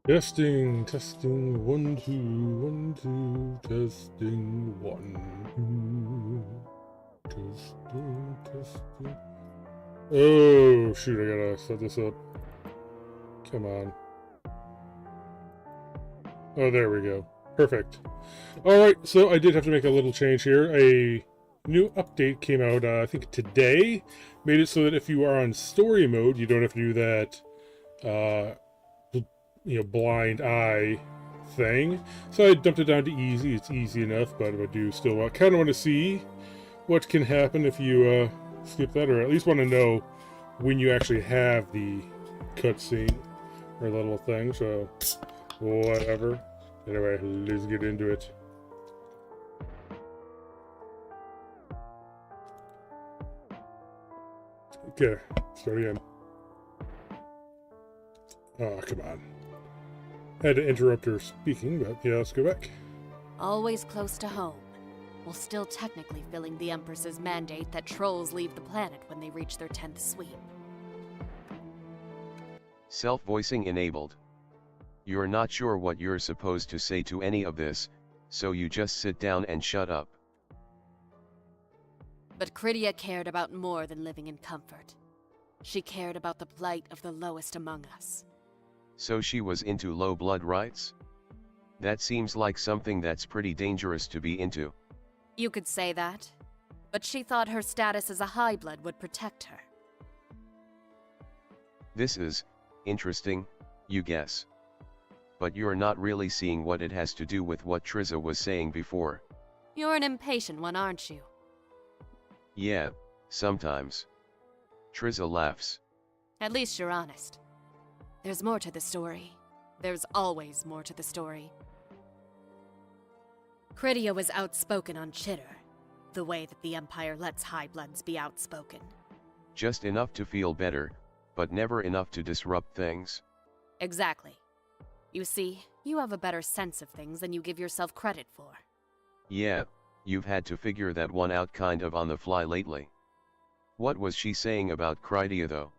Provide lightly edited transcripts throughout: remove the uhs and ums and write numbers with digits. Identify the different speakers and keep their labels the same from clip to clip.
Speaker 1: Testing, testing, 1, 2, 1, 2, testing, 1, 2, testing, testing. Oh, shoot, I gotta set this up. Come on. Oh, there we go. Perfect. Alright, so I did have to make a little change here. A new update came out, I think today. Made it so that if you are on story mode, you don't have to do that, blind eye thing. So I dumped it down to easy. It's easy enough, but I do still kind of want to see what can happen if you skip that, or at least want to know when you actually have the cutscene or the little thing. So whatever. Anyway, let's get into it. Okay, start again. Oh, come on. Had to interrupt her speaking, but yeah, let's go back.
Speaker 2: Always close to home, while still technically filling the Empress's mandate that trolls leave the planet when they reach their 10th sweep.
Speaker 3: Self-voicing enabled. You're not sure what you're supposed to say to any of this, so you just sit down and shut up.
Speaker 2: But Krydia cared about more than living in comfort. She cared about the plight of the lowest among us.
Speaker 3: So she was into low blood rights? That seems like something that's pretty dangerous to be into.
Speaker 2: You could say that, but she thought her status as a high blood would protect her.
Speaker 3: This is interesting, you guess. But you're not really seeing what it has to do with what Triza was saying before.
Speaker 2: You're an impatient one, aren't you?
Speaker 3: Yeah, sometimes. Triza laughs.
Speaker 2: At least you're honest. There's more to the story. There's always more to the story. Krydia was outspoken on Chitter, the way that the Empire lets high bloods be outspoken.
Speaker 3: Just enough to feel better, but never enough to disrupt things.
Speaker 2: Exactly. You see, you have a better sense of things than you give yourself credit for.
Speaker 3: Yeah, you've had to figure that one out kind of on the fly lately. What was she saying about Krydia though?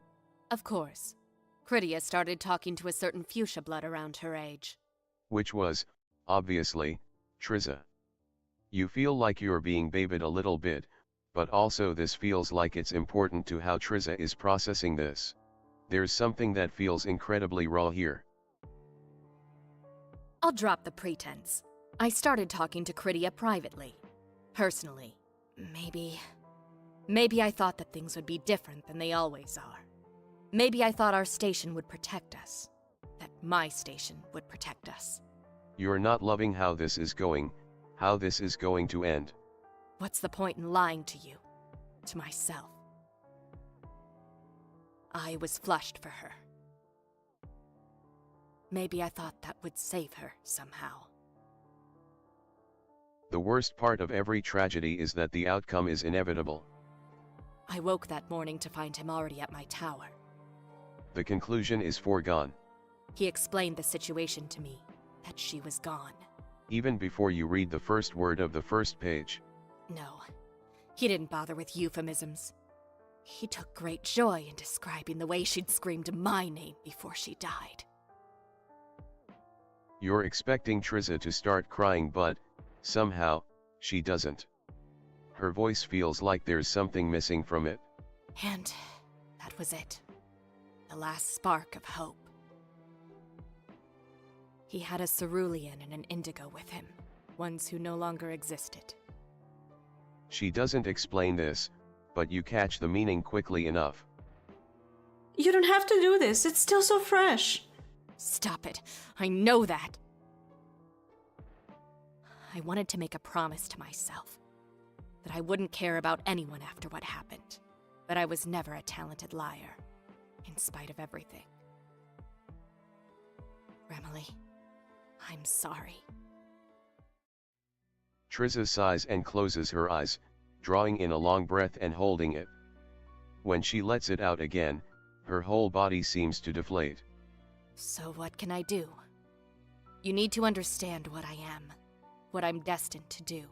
Speaker 2: Of course. Krydia started talking to a certain fuchsia blood around her age.
Speaker 3: Which was, obviously, Triza. You feel like you're being babied a little bit, but also this feels like it's important to how Triza is processing this. There's something that feels incredibly raw here.
Speaker 2: I'll drop the pretense. I started talking to Krydia privately. Personally. Maybe I thought that things would be different than they always are. Maybe I thought our station would protect us. That my station would protect us.
Speaker 3: You're not loving how this is going to end.
Speaker 2: What's the point in lying to you? To myself. I was flushed for her. Maybe I thought that would save her somehow.
Speaker 3: The worst part of every tragedy is that the outcome is inevitable.
Speaker 2: I woke that morning to find him already at my tower.
Speaker 3: The conclusion is foregone.
Speaker 2: He explained the situation to me, that she was gone.
Speaker 3: Even before you read the first word of the first page.
Speaker 2: No, he didn't bother with euphemisms. He took great joy in describing the way she'd screamed my name before she died.
Speaker 3: You're expecting Triza to start crying, but, somehow, she doesn't. Her voice feels like there's something missing from it.
Speaker 2: And that was it. The last spark of hope. He had a cerulean and an indigo with him, ones who no longer existed.
Speaker 3: She doesn't explain this, but you catch the meaning quickly enough.
Speaker 4: You don't have to do this, it's still so fresh.
Speaker 2: Stop it, I know that. I wanted to make a promise to myself, that I wouldn't care about anyone after what happened, but I was never a talented liar, in spite of everything. Remily, I'm sorry.
Speaker 3: Triza sighs and closes her eyes, drawing in a long breath and holding it. When she lets it out again, her whole body seems to deflate.
Speaker 2: So what can I do? You need to understand what I am, what I'm destined to do.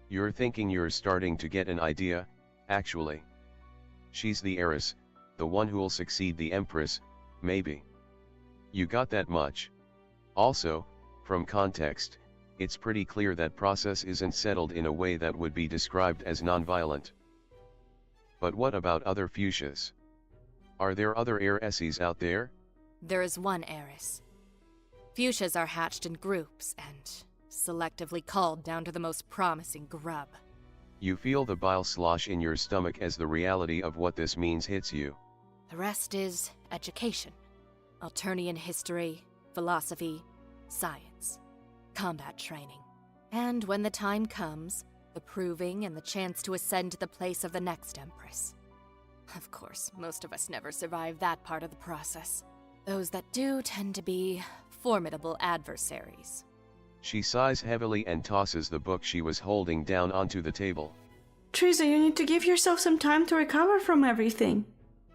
Speaker 3: You're thinking you're starting to get an idea, actually. She's the heiress, the one who'll succeed the Empress, maybe. You got that much? Also, from context, it's pretty clear that process isn't settled in a way that would be described as nonviolent. But what about other fuchsias? Are there other heiresses out there?
Speaker 2: There is one heiress. Fuchsias are hatched in groups and selectively culled down to the most promising grub.
Speaker 3: You feel the bile slosh in your stomach as the reality of what this means hits you.
Speaker 2: The rest is education. Alternian history, philosophy, science, combat training. And when the time comes, the proving and the chance to ascend to the place of the next Empress. Of course, most of us never survive that part of the process. Those that do tend to be formidable adversaries.
Speaker 3: She sighs heavily and tosses the book she was holding down onto the table.
Speaker 4: Teresa, you need to give yourself some time to recover from everything.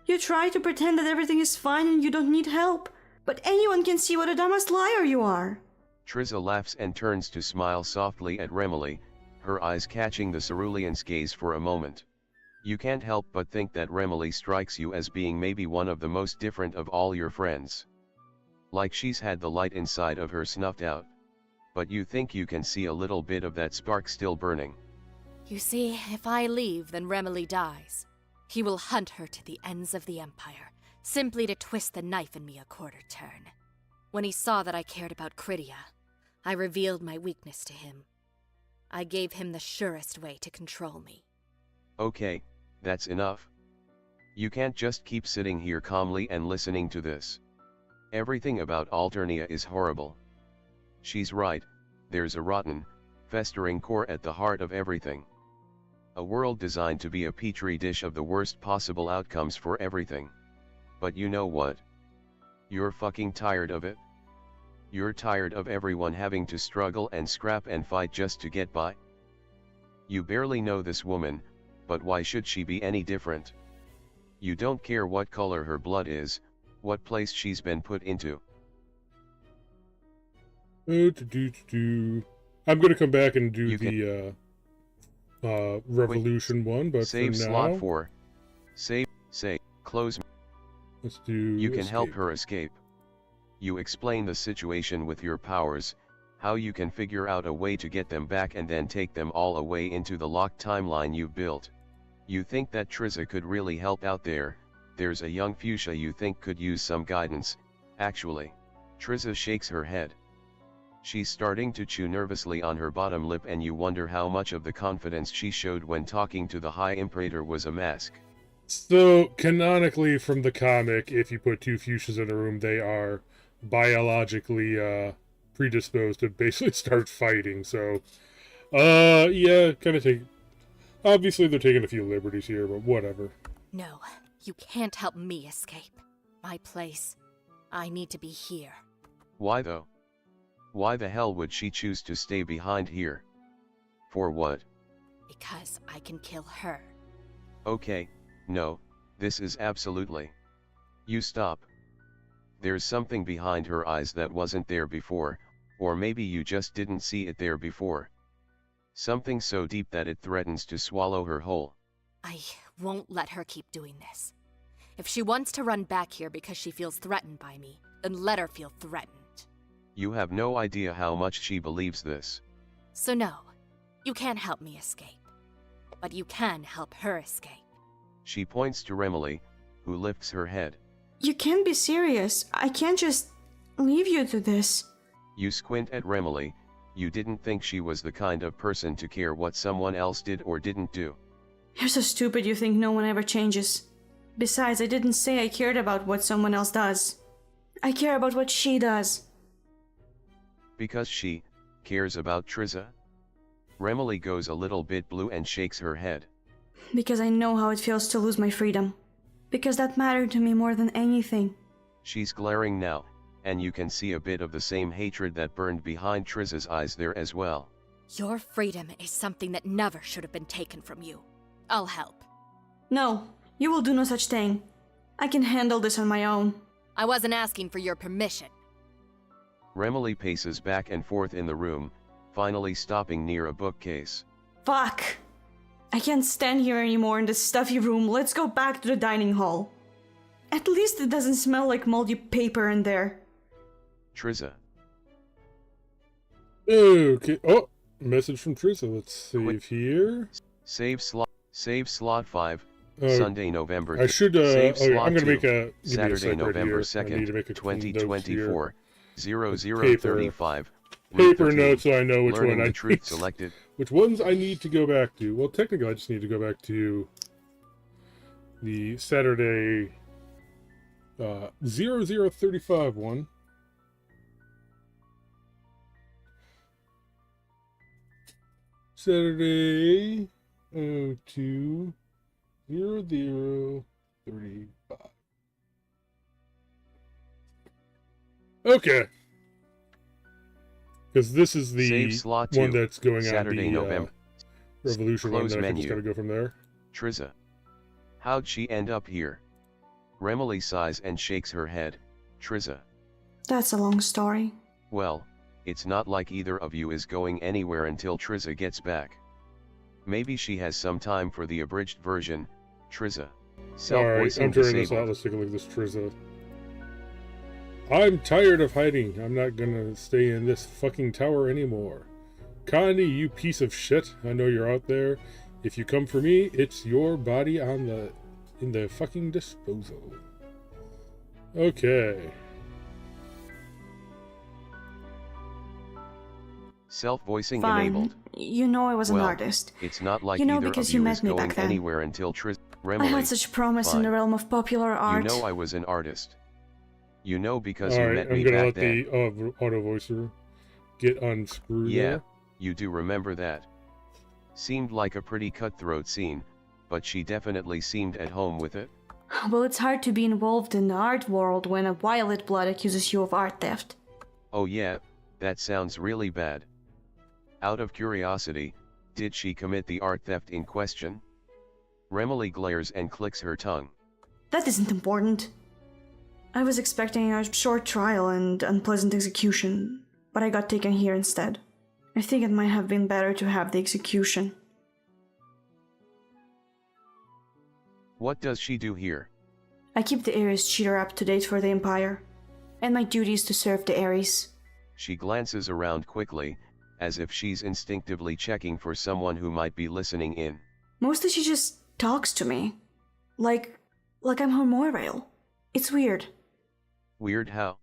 Speaker 4: You try to pretend that everything is fine and you don't need help, but anyone can see what a dumbass liar you are.
Speaker 3: Teresa laughs and turns to smile softly at Remily, her eyes catching the cerulean's gaze for a moment. You can't help but think that Remily strikes you as being maybe one of the most different of all your friends. Like she's had the light inside of her snuffed out. But you think you can see a little bit of that spark still burning.
Speaker 2: You see, if I leave, then Remily dies. He will hunt her to the ends of the Empire, simply to twist the knife in me a quarter turn. When he saw that I cared about Crydia, I revealed my weakness to him. I gave him the surest way to control me.
Speaker 3: Okay, that's enough. You can't just keep sitting here calmly and listening to this. Everything about Alternia is horrible. She's right, there's a rotten, festering core at the heart of everything. A world designed to be a petri dish of the worst possible outcomes for everything. But you know what? You're fucking tired of it. You're tired of everyone having to struggle and scrap and fight just to get by. You barely know this woman, but why should she be any different? You don't care what color her blood is, what place she's been put into.
Speaker 1: I'm going to come back and do the Revolution one, but
Speaker 3: save
Speaker 1: for now,
Speaker 3: slot 4. Close.
Speaker 1: Let's do.
Speaker 3: You can
Speaker 1: escape.
Speaker 3: help her escape. You explain the situation with your powers, how you can figure out a way to get them back and then take them all away into the locked timeline you've built. You think that Teresa could really help out there. There's a young fuchsia you think could use some guidance. Actually, Teresa shakes her head. She's starting to chew nervously on her bottom lip, and you wonder how much of the confidence she showed when talking to the High Imperator was a mask.
Speaker 1: So, canonically from the comic, if you put two fuchsias in a room, they are biologically predisposed to basically start fighting, so... yeah, kind of take... Obviously they're taking a few liberties here, but whatever.
Speaker 2: No, you can't help me escape. My place. I need to be here.
Speaker 3: Why though? Why the hell would she choose to stay behind here? For what?
Speaker 2: Because I can kill her.
Speaker 3: Okay, no, this is absolutely... You stop. There's something behind her eyes that wasn't there before, or maybe you just didn't see it there before. Something so deep that it threatens to swallow her whole.
Speaker 2: I won't let her keep doing this. If she wants to run back here because she feels threatened by me, then let her feel threatened.
Speaker 3: You have no idea how much she believes this.
Speaker 2: So no, you can't help me escape. But you can help her escape.
Speaker 3: She points to Remily, who lifts her head.
Speaker 4: You can't be serious. I can't just leave you to this.
Speaker 3: You squint at Remily. You didn't think she was the kind of person to care what someone else did or didn't do.
Speaker 4: You're so stupid you think no one ever changes. Besides, I didn't say I cared about what someone else does. I care about what she does.
Speaker 3: Because she cares about Teresa? Remily goes a little bit blue and shakes her head.
Speaker 4: Because I know how it feels to lose my freedom. Because that mattered to me more than anything.
Speaker 3: She's glaring now, and you can see a bit of the same hatred that burned behind Teresa's eyes there as well.
Speaker 2: Your freedom is something that never should have been taken from you. I'll help.
Speaker 4: No, you will do no such thing. I can handle this on my own.
Speaker 2: I wasn't asking for your permission.
Speaker 3: Remily paces back and forth in the room, finally stopping near a bookcase.
Speaker 4: Fuck! I can't stand here anymore in this stuffy room. Let's go back to the dining hall. At least it doesn't smell like moldy paper in there.
Speaker 3: Teresa,
Speaker 1: Okay. Oh, message from Teresa. Let's
Speaker 3: Quick.
Speaker 1: save here.
Speaker 3: Save slot 5,
Speaker 1: Uh,
Speaker 3: Sunday, November
Speaker 1: I
Speaker 3: 3rd.
Speaker 1: should.
Speaker 3: Save
Speaker 1: Okay, I'm
Speaker 3: slot
Speaker 1: gonna
Speaker 3: 2,
Speaker 1: make a. Give me a
Speaker 3: Saturday,
Speaker 1: sec right
Speaker 3: November
Speaker 1: here. I need
Speaker 3: 2nd,
Speaker 1: to make a couple notes here.
Speaker 3: 2024,
Speaker 1: Paper,
Speaker 3: 0035.
Speaker 1: paper notes, so I know which
Speaker 3: Learning
Speaker 1: one I
Speaker 3: the truth
Speaker 1: need.
Speaker 3: selected.
Speaker 1: Which ones I need to go back to. Well, technically, I just need to go back to the Saturday 0035 one. Saturday 020035. Okay. Because this is the
Speaker 3: Save slot
Speaker 1: one
Speaker 3: 2,
Speaker 1: that's going
Speaker 3: Saturday,
Speaker 1: on the
Speaker 3: November.
Speaker 1: Revolution one.
Speaker 3: Close
Speaker 1: Then I think
Speaker 3: menu.
Speaker 1: it's got to go from there.
Speaker 3: Triza. How'd she end up here? Remily sighs and shakes her head. Triza.
Speaker 4: That's a long story.
Speaker 3: Well, it's not like either of you is going anywhere until Triza gets back. Maybe she has some time for the abridged version. Triza.
Speaker 1: Alright,
Speaker 3: Self-voicing
Speaker 1: I'm turning this
Speaker 3: disabled.
Speaker 1: out. Let's take a look at this Triza. I'm tired of hiding. I'm not gonna stay in this fucking tower anymore. Connie, you piece of shit. I know you're out there. If you come for me, it's your body on in the fucking disposal. Okay.
Speaker 3: Self-voicing
Speaker 4: Fine.
Speaker 3: enabled.
Speaker 4: You know I was an
Speaker 3: Well,
Speaker 4: artist.
Speaker 3: It's not like
Speaker 4: You know,
Speaker 3: either
Speaker 4: because
Speaker 3: of
Speaker 4: you
Speaker 3: you
Speaker 4: met
Speaker 3: is
Speaker 4: me
Speaker 3: going
Speaker 4: back then.
Speaker 3: anywhere until Triza.
Speaker 4: I
Speaker 3: Remily.
Speaker 4: had such promise in the
Speaker 3: fine.
Speaker 4: realm of popular
Speaker 3: You
Speaker 4: art.
Speaker 3: know I was an artist. You know because you
Speaker 1: Alright,
Speaker 3: met
Speaker 1: I'm
Speaker 3: me
Speaker 1: gonna
Speaker 3: back
Speaker 1: let
Speaker 3: then.
Speaker 1: the auto voicer get unscrewed
Speaker 3: Yeah,
Speaker 1: there.
Speaker 3: you do remember that. Seemed like a pretty cutthroat scene, but she definitely seemed at home with it.
Speaker 4: Well, it's hard to be involved in the art world when a violet blood accuses you of art theft.
Speaker 3: Oh yeah, that sounds really bad. Out of curiosity, did she commit the art theft in question? Remily glares and clicks her tongue.
Speaker 4: That isn't important. I was expecting a short trial and unpleasant execution, but I got taken here instead. I think it might have been better to have the execution.
Speaker 3: What does she do here?
Speaker 4: I keep the Ares cheater up to date for the Empire, and my duty is to serve the Ares.
Speaker 3: She glances around quickly, as if she's instinctively checking for someone who might be listening in.
Speaker 4: Mostly she just talks to me. Like I'm her moirail. It's weird.
Speaker 3: Weird how?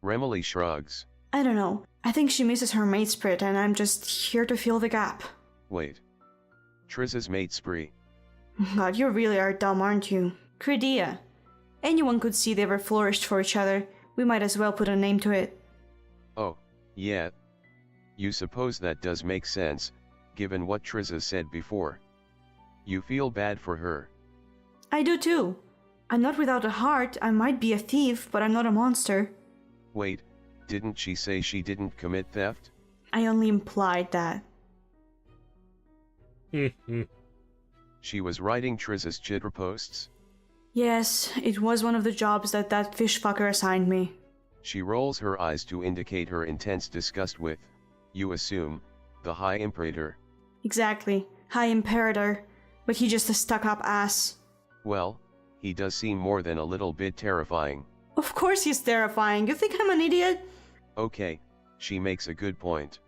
Speaker 3: Remily shrugs.
Speaker 4: I don't know. I think she misses her mate spirit and I'm just here to fill the gap.
Speaker 3: Wait. Triza's mate spree.
Speaker 4: God, you really are dumb, aren't you? Credea. Anyone could see they were flourished for each other. We might as well put a name to it.
Speaker 3: Oh, yeah. You suppose that does make sense, given what Triza said before. You feel bad for her.
Speaker 4: I do too. I'm not without a heart. I might be a thief, but I'm not a monster.
Speaker 3: Wait, didn't she say she didn't commit theft?
Speaker 4: I only implied that.
Speaker 3: She was writing Triza's chitter posts?
Speaker 4: Yes, it was one of the jobs that fish fucker assigned me.
Speaker 3: She rolls her eyes to indicate her intense disgust with, you assume, the High Imperator.
Speaker 4: Exactly. High Imperator. But he just a stuck-up ass.
Speaker 3: Well, he does seem more than a little bit terrifying.
Speaker 4: Of course he's terrifying. You think I'm an idiot?
Speaker 3: Okay, she makes a good point.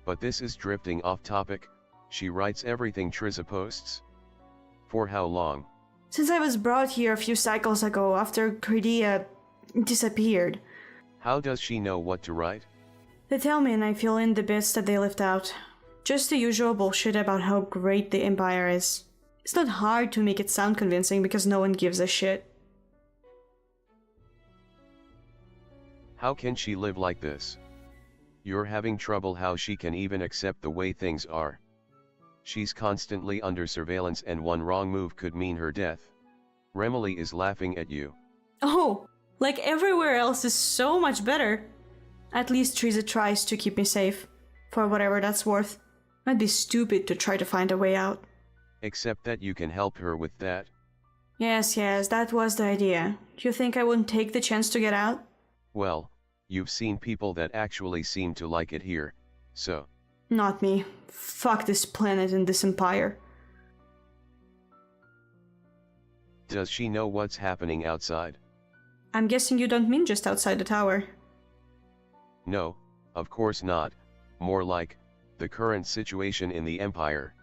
Speaker 3: But this is drifting off topic. She writes everything Triza posts? For how long?
Speaker 4: Since I was brought here a few cycles ago after Credea disappeared.
Speaker 3: How does she know what to write?
Speaker 4: They tell me and I fill in the bits that they left out. Just the usual bullshit about how great the Empire is. It's not hard to make it sound convincing because no one gives a shit.
Speaker 3: How can she live like this? You're having trouble how she can even accept the way things are. She's constantly under surveillance and one wrong move could mean her death. Remily is laughing at you.
Speaker 4: Oh, like everywhere else is so much better. At least Triza tries to keep me safe, for whatever that's worth. I'd be stupid to try to find a way out.
Speaker 3: Except that you can help her with that.
Speaker 4: Yes, that was the idea. Do you think I wouldn't take the chance to get out?
Speaker 3: Well, you've seen people that actually seem to like it here, so.
Speaker 4: Not me. Fuck this planet and this empire.
Speaker 3: Does she know what's happening outside?
Speaker 4: I'm guessing you don't mean just outside the tower.
Speaker 3: No, of course not, more like, the current situation in the Empire.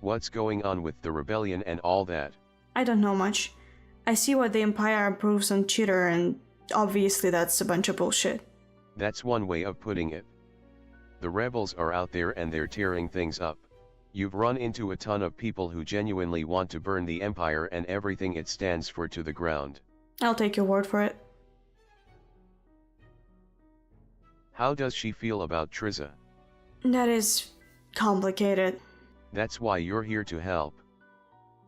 Speaker 3: What's going on with the rebellion and all that?
Speaker 4: I don't know much. I see what the Empire approves on Cheater, and obviously that's a bunch of bullshit.
Speaker 3: That's one way of putting it. The rebels are out there and they're tearing things up. You've run into a ton of people who genuinely want to burn the Empire and everything it stands for to the ground.
Speaker 4: I'll take your word for it.
Speaker 3: How does she feel about Triza?
Speaker 4: That is complicated.
Speaker 3: That's why you're here to help.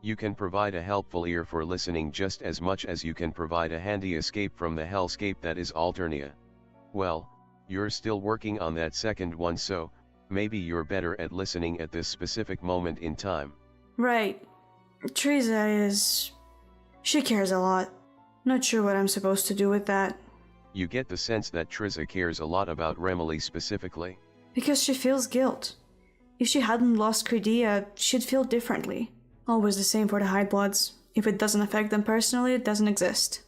Speaker 3: You can provide a helpful ear for listening just as much as you can provide a handy escape from the hellscape that is Alternia. Well, you're still working on that second one, so maybe you're better at listening at this specific moment in time.
Speaker 4: Right. Triza is... she cares a lot. Not sure what I'm supposed to do with that.
Speaker 3: You get the sense that Triza cares a lot about Remily specifically.
Speaker 4: Because she feels guilt. If she hadn't lost Credia, she'd feel differently. Always the same for the High Bloods. If it doesn't affect them personally, it doesn't exist.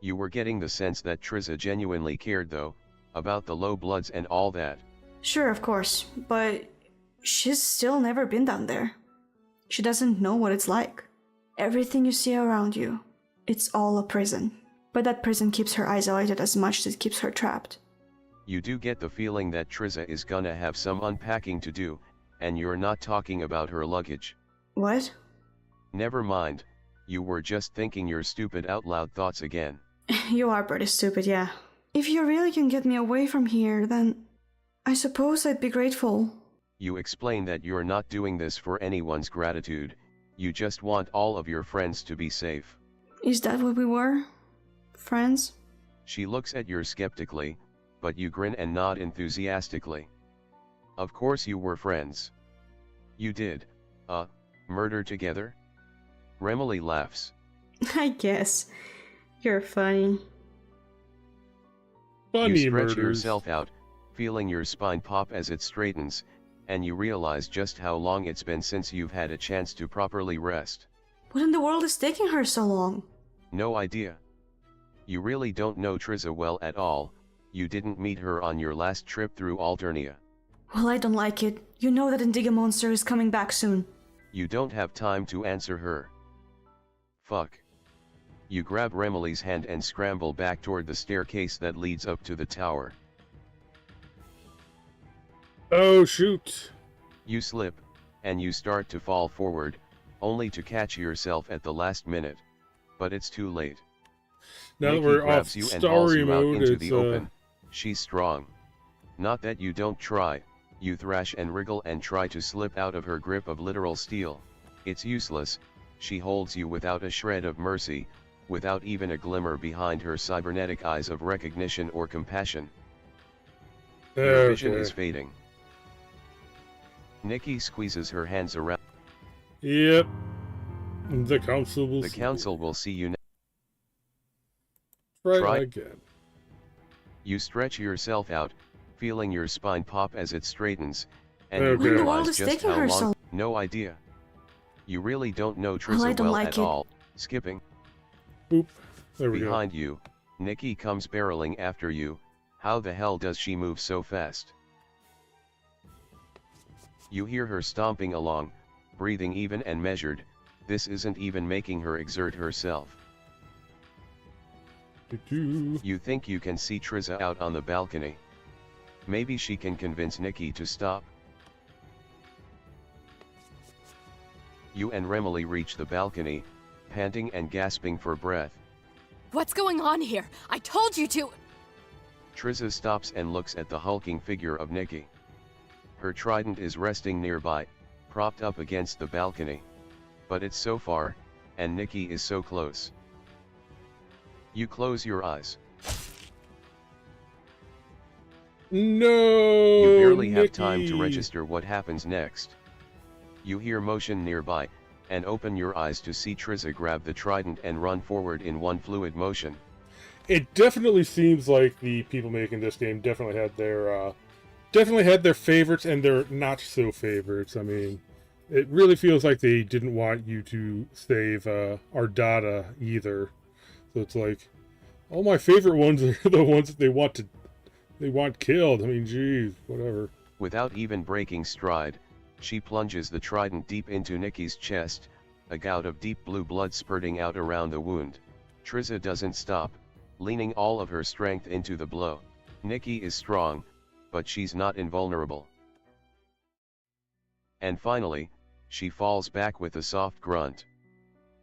Speaker 3: You were getting the sense that Triza genuinely cared though, about the Low Bloods and all that.
Speaker 4: Sure, of course, but she's still never been down there. She doesn't know what it's like. Everything you see around you, it's all a prison. But that prison keeps her isolated as much as it keeps her trapped.
Speaker 3: You do get the feeling that Triza is gonna have some unpacking to do, and you're not talking about her luggage.
Speaker 4: What?
Speaker 3: Never mind, you were just thinking your stupid out loud thoughts again.
Speaker 4: You are pretty stupid, yeah. If you really can get me away from here, then I suppose I'd be grateful.
Speaker 3: You explain that you're not doing this for anyone's gratitude, you just want all of your friends to be safe.
Speaker 4: Is that what we were? Friends?
Speaker 3: She looks at you skeptically, but you grin and nod enthusiastically. Of course you were friends. You did, murder together? Remily laughs.
Speaker 4: I guess. You're funny.
Speaker 1: Funny
Speaker 3: You stretch
Speaker 1: murders.
Speaker 3: yourself out, feeling your spine pop as it straightens, and you realize just how long it's been since you've had a chance to properly rest.
Speaker 4: What in the world is taking her so long?
Speaker 3: No idea. You really don't know Triza well at all, you didn't meet her on your last trip through Alternia.
Speaker 4: Well, I don't like it. You know that Indigo Monster is coming back soon.
Speaker 3: You don't have time to answer her. Fuck. You grab Remily's hand and scramble back toward the staircase that leads up to the tower.
Speaker 1: Oh, shoot.
Speaker 3: You slip, and you start to fall forward, only to catch yourself at the last minute. But it's too late.
Speaker 1: Now that
Speaker 3: Nikki
Speaker 1: we're off
Speaker 3: grabs you and hauls
Speaker 1: story
Speaker 3: you out
Speaker 1: mode,
Speaker 3: into
Speaker 1: it's,
Speaker 3: the open. She's strong. Not that you don't try, you thrash and wriggle and try to slip out of her grip of literal steel. It's useless, she holds you without a shred of mercy, without even a glimmer behind her cybernetic eyes of recognition or compassion. Your vision is fading. Nikki squeezes her hands around.
Speaker 1: Yep. The council will
Speaker 3: The council will see you now.
Speaker 1: Try again.
Speaker 3: You stretch yourself out, feeling your spine pop as it straightens, and
Speaker 1: Okay.
Speaker 3: you
Speaker 1: When the
Speaker 4: world
Speaker 3: realize
Speaker 4: is
Speaker 3: just
Speaker 4: taking
Speaker 3: how
Speaker 4: her
Speaker 3: long.
Speaker 4: so-
Speaker 3: No idea. You really don't know
Speaker 4: Well,
Speaker 3: Triza
Speaker 4: I don't
Speaker 3: well
Speaker 4: like
Speaker 3: at
Speaker 4: it.
Speaker 3: all. Skipping.
Speaker 1: Oop. There we
Speaker 3: Behind you, Nikki comes barreling after you. How the hell does she move so fast? You hear her stomping along, breathing even and measured. This isn't even making her exert herself.
Speaker 1: go.
Speaker 3: You think you can see Triza out on the balcony. Maybe she can convince Nikki to stop. You and Remily reach the balcony, panting and gasping for breath.
Speaker 2: What's going on here? I told you to.
Speaker 3: Triza stops and looks at the hulking figure of Nikki. Her trident is resting nearby, propped up against the balcony. But it's so far, and Nikki is so close. You close your eyes.
Speaker 1: No.
Speaker 3: You barely have time to
Speaker 1: Nikki.
Speaker 3: register what happens next. You hear motion nearby, and open your eyes to see Triza grab the trident and run forward in one fluid motion.
Speaker 1: It definitely seems like the people making this game definitely had their favorites and their not so favorites. I mean, it really feels like they didn't want you to save Ardata either. So it's like, all my favorite ones are the ones that they want killed. I mean, geez, whatever.
Speaker 3: Without even breaking stride, she plunges the trident deep into Nikki's chest, a gout of deep blue blood spurting out around the wound. Triza doesn't stop, leaning all of her strength into the blow. Nikki is strong, but she's not invulnerable. And finally, she falls back with a soft grunt.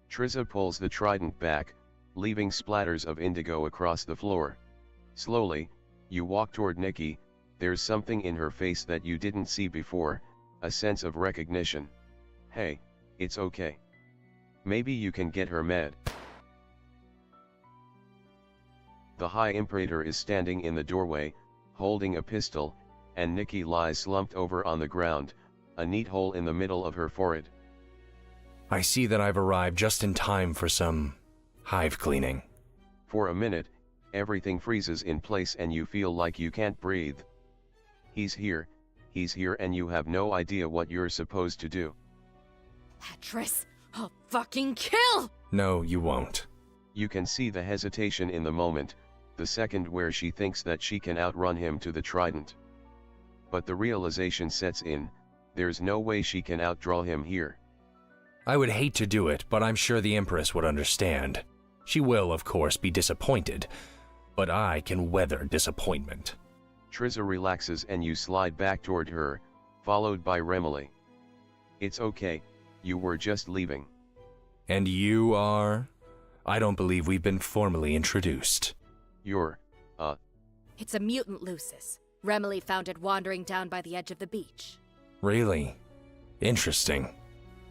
Speaker 3: Triza pulls the trident back, leaving splatters of indigo across the floor. Slowly, you walk toward Nikki. There's something in her face that you didn't see before, a sense of recognition. Hey, it's okay. Maybe you can get her med. The High Imperator is standing in the doorway, holding a pistol, and Nikki lies slumped over on the ground, a neat hole in the middle of her forehead.
Speaker 5: I see that I've arrived just in time for some hive cleaning.
Speaker 3: For a minute, everything freezes in place and you feel like you can't breathe. He's here, and you have no idea what you're supposed to do.
Speaker 2: Petrus, I'll fucking kill!
Speaker 5: No, you won't.
Speaker 3: You can see the hesitation in the moment, the second where she thinks that she can outrun him to the trident. But the realization sets in, there's no way she can outdraw him here.
Speaker 5: I would hate to do it, but I'm sure the Empress would understand. She will, of course, be disappointed, but I can weather disappointment.
Speaker 3: Triza relaxes and you slide back toward her, followed by Remily. It's okay, you were just leaving.
Speaker 5: And you are? I don't believe we've been formally introduced.
Speaker 3: You're,
Speaker 2: It's a mutant Lucis. Remily found it wandering down by the edge of the beach.
Speaker 5: Really? Interesting.